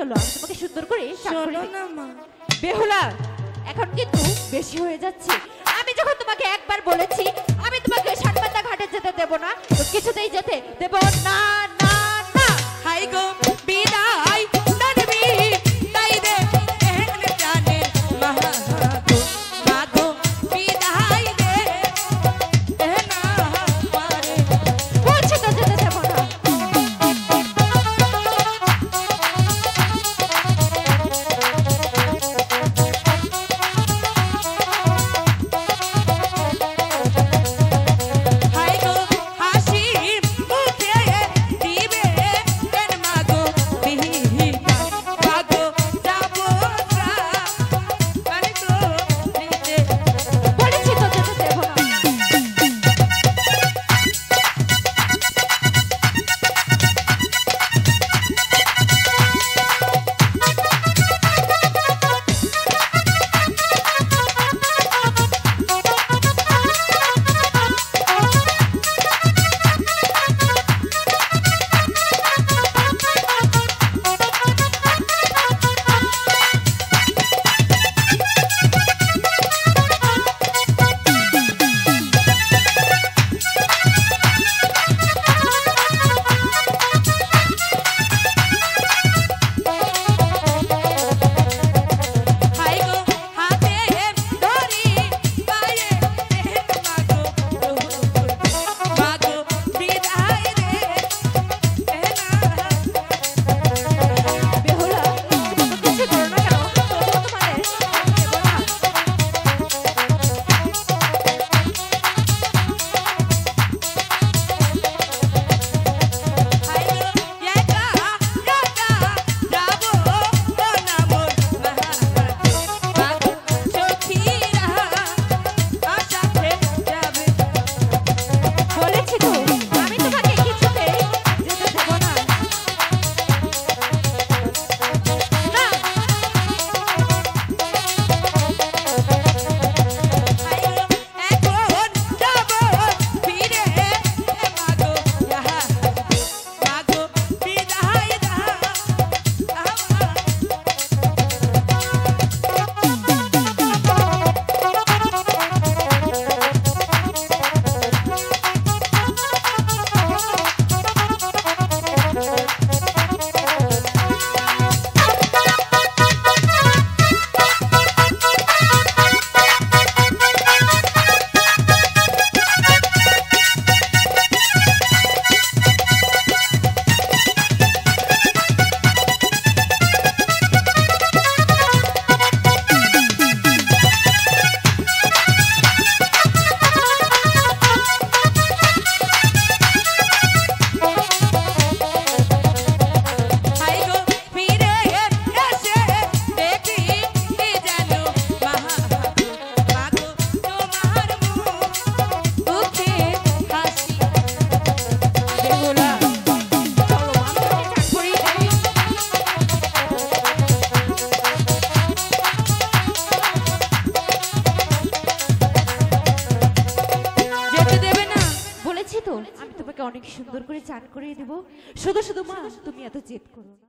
চলো আমি তোমাকে সুন্দর করে চান করে চলো দিই। না মা। বেহুলা এখন কিন্তু বেশি হয়ে যাচ্ছে। আমি যখন তোমাকে একবার বলেছি আমি তোমাকে সাতপাতা ঘাটে যেতে দেব না, তো কিছুতেই যেতে দেব না না না। হাই গো বিদায় নরবি তাই দে এহেন জানে মাগো মাগো বিদায় দে এহেন পারে বলছি তো যেতে দেব না। হাই গো হাসি মুখে দিবে এন মাগো বিহিতা মাগো যাবো আরে গো নিতে বলেছি তো যেতে দেব না। হাই গো হাতে ধরি পায়ে এহেন মাগো বিদায় রে এহেন বেহুলা তুমি কিছু করো না কেন, তবুও তোমাদের দেব না। হাই গো একা একা যাবো ও নামর মাগো সখীরা আশাতে যাবে বলেছি তো আমি তোমাকে কিছুতেই যেতে দেব না। না হাই গো এখন যাবো ফিরে মাগো মাগো বিদায় দাও হাই গো ফিরে এসে দেখি কি যেন মাগো তোমার মুখে হাসি বেহুলা চলো আমি তোমাকে চান করিয়ে দিই। যেতে দেবে না বলেছি তো আমি তোমাকে অনেক সুন্দর করে চান করিয়ে দেব। শুধু শুধু মা তুমি এত জেদ করো না।